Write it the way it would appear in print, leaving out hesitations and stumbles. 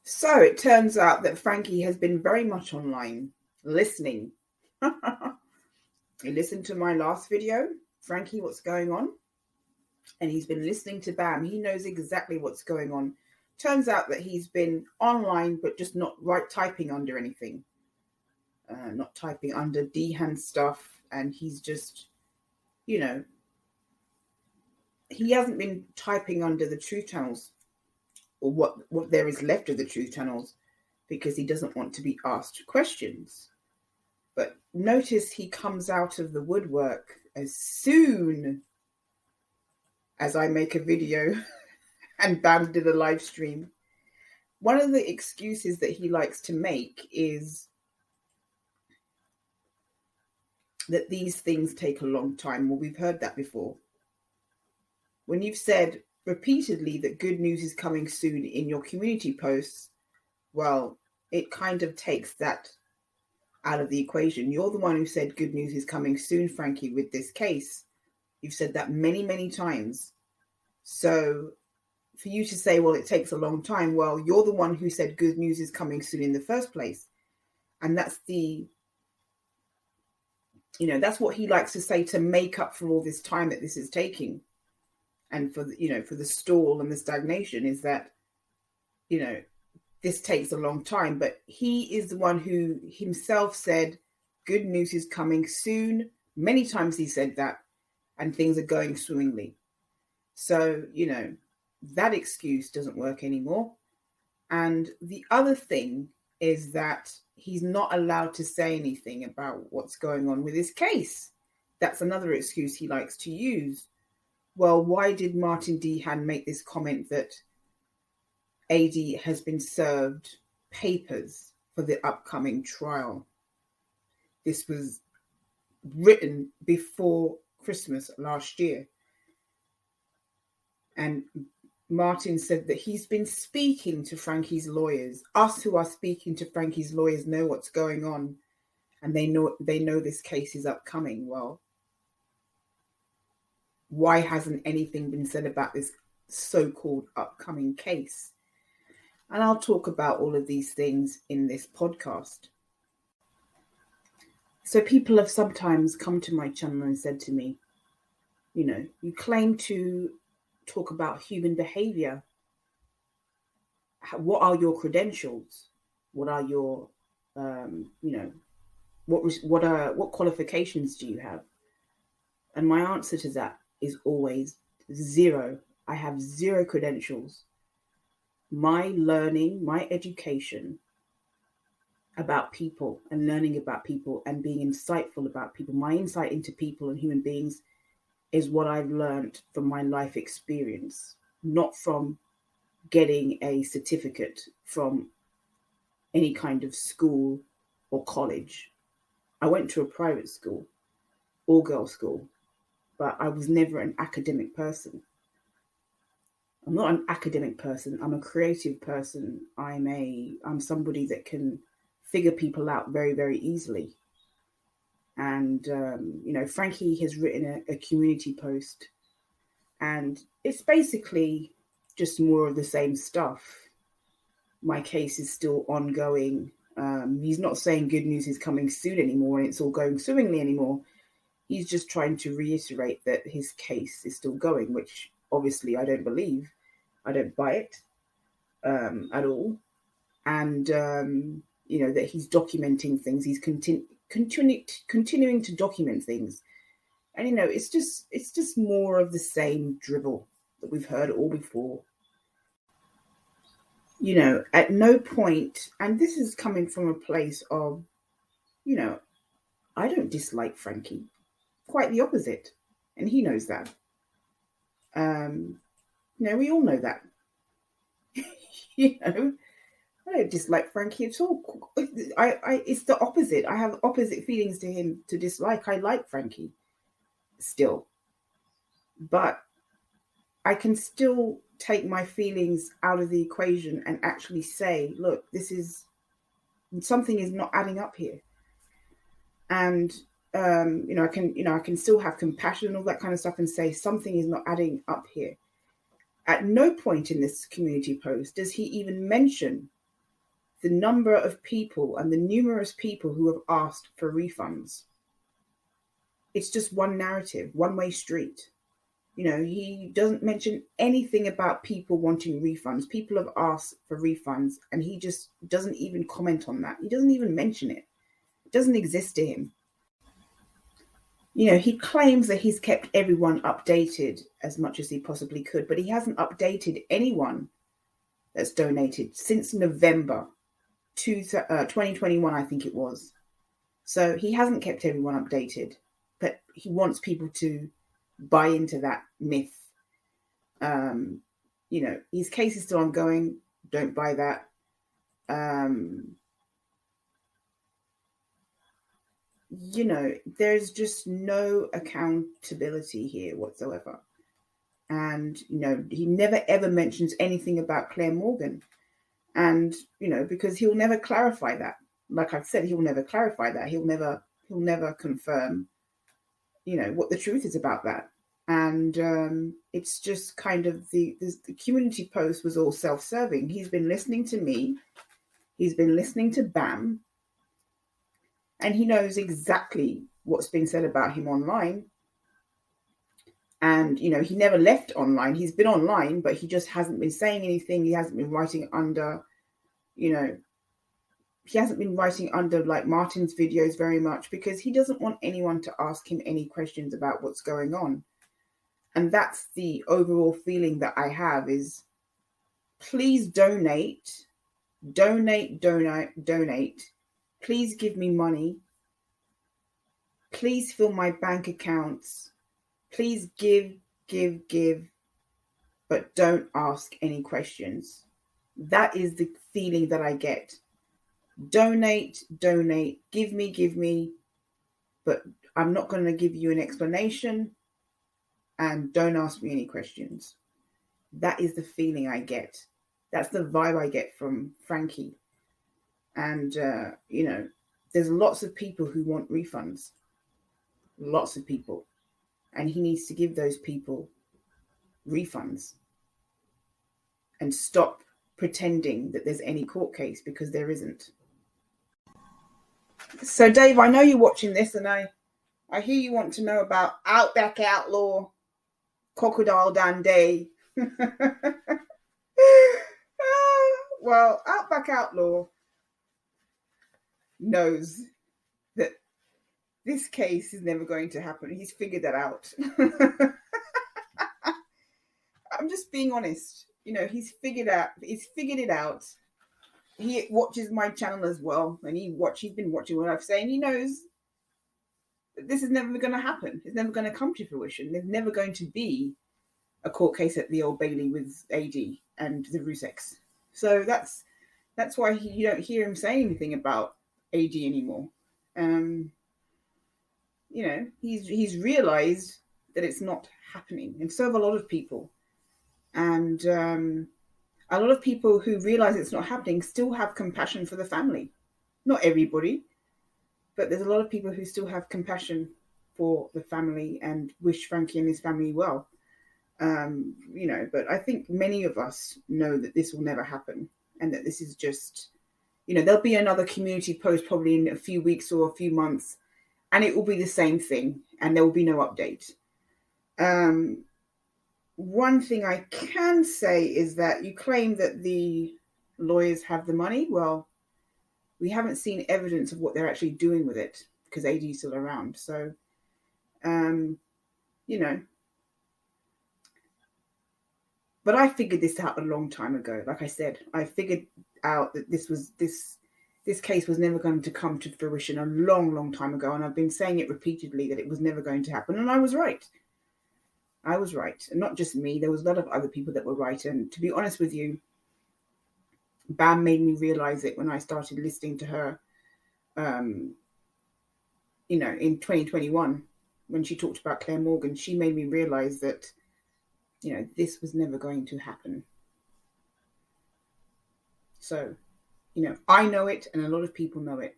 So it turns out that Frankie has been very much online, listening. He listened to my last video, Frankie, what's going on? And he's been listening to Bam. He knows exactly what's going on. Turns out that he's been online, but just not typing under anything. Not typing under Dehan stuff. And he's just, he hasn't been typing under the truth channels or what there is left of the truth channels because he doesn't want to be asked questions. But notice he comes out of the woodwork as soon as I make a video and Bam did a live stream. One of the excuses that he likes to make is that these things take a long time. Well, we've heard that before. When you've said repeatedly that good news is coming soon in your community posts, well, it kind of takes that out of the equation. You're the one who said good news is coming soon, Frankie, with this case. You've said that many, many times. So for you to say, well, it takes a long time, well, you're the one who said good news is coming soon in the first place. And that's that's what he likes to say to make up for all this time that this is taking. And for the stall and the stagnation is that, this takes a long time. But he is the one who himself said, good news is coming soon. Many times he said that, and things are going swimmingly. So, that excuse doesn't work anymore. And the other thing is that he's not allowed to say anything about what's going on with his case. That's another excuse he likes to use. Well, why did Martin Dehan make this comment that AD has been served papers for the upcoming trial? This was written before Christmas last year. And Martin said that he's been speaking to Frankie's lawyers. Us who are speaking to Frankie's lawyers know what's going on, and they know this case is upcoming. Well, why hasn't anything been said about this so-called upcoming case? And I'll talk about all of these things in this podcast. So people have sometimes come to my channel and said to me, you claim to talk about human behavior. What are your credentials? What are your, what qualifications do you have? And my answer to that is always zero. I have zero credentials. My learning, my education about people and learning about people and being insightful about people, my insight into people and human beings is what I've learned from my life experience, not from getting a certificate from any kind of school or college. I went to a private school, all-girls school, but I was never an academic person. I'm not an academic person. I'm a creative person. I'm somebody that can figure people out very, very easily. And, Frankie has written a community post, and it's basically just more of the same stuff. My case is still ongoing. He's not saying good news is coming soon anymore and it's all going swimmingly anymore. He's just trying to reiterate that his case is still going, which obviously I don't believe. I don't buy it at all. And, that he's documenting things. He's continuing to document things. And, it's just more of the same dribble that we've heard all before. At no point, and this is coming from a place of, I don't dislike Frankie. Quite the opposite. And he knows that. We all know that. I don't dislike Frankie at all. It's the opposite. I have opposite feelings to him to dislike. I like Frankie still. But I can still take my feelings out of the equation and actually say, look, something is not adding up here. And I can still have compassion and all that kind of stuff and say something is not adding up here. At no point in this community post does he even mention the number of people and the numerous people who have asked for refunds. It's just one narrative, one-way street. He doesn't mention anything about people wanting refunds. People have asked for refunds, and he just doesn't even comment on that. He doesn't even mention it. It doesn't exist to him. He claims that he's kept everyone updated as much as he possibly could, but he hasn't updated anyone that's donated since November 2021, I think it was. So he hasn't kept everyone updated, but he wants people to buy into that myth. His case is still ongoing. Don't buy that. There's just no accountability here whatsoever. And, he never ever mentions anything about Claire Morgan. And, because he'll never clarify that. Like I've said, he'll never clarify that. He'll never confirm, what the truth is about that. And it's just kind of the community post was all self-serving. He's been listening to me. He's been listening to Bam. And he knows exactly what's being said about him online. And, he never left online. He's been online, but he just hasn't been saying anything. He hasn't been writing under, he hasn't been writing under like Martin's videos very much, because he doesn't want anyone to ask him any questions about what's going on. And that's the overall feeling that I have is, please donate. Please give me money. Please fill my bank accounts. Please give, but don't ask any questions. That is the feeling that I get. Donate, give me, but I'm not going to give you an explanation, and don't ask me any questions. That is the feeling I get. That's the vibe I get from Frankie. And, there's lots of people who want refunds. Lots of people. And he needs to give those people refunds. And stop pretending that there's any court case, because there isn't. So, Dave, I know you're watching this, and I hear you want to know about Outback Outlaw, Crocodile Dundee. Well, Outback Outlaw knows that this case is never going to happen. He's figured that out. I'm just being honest. He's figured it out. He watches my channel as well, and he's been watching what I've said, and he knows that this is never going to happen. It's never going to come to fruition. There's never going to be a court case at the Old Bailey with AD and the Ruseks. So that's why you don't hear him say anything about AD anymore. He's realized that it's not happening, and so have a lot of people. And a lot of people who realize it's not happening still have compassion for the family. Not everybody, but there's a lot of people who still have compassion for the family and wish Frankie and his family well. But I think many of us know that this will never happen, and that this is just, there'll be another community post probably in a few weeks or a few months, and it will be the same thing, and there will be no update. One thing I can say is that you claim that the lawyers have the money. Well, we haven't seen evidence of what they're actually doing with it, because AD is still around. So, but I figured this out a long time ago. Like I said, I figured out that this case was never going to come to fruition a long, long time ago. And I've been saying it repeatedly that it was never going to happen. And I was right. And not just me. There was a lot of other people that were right. And to be honest with you, Bam made me realize it when I started listening to her, in 2021, when she talked about Claire Morgan. She made me realize that, this was never going to happen. So, I know it, and a lot of people know it.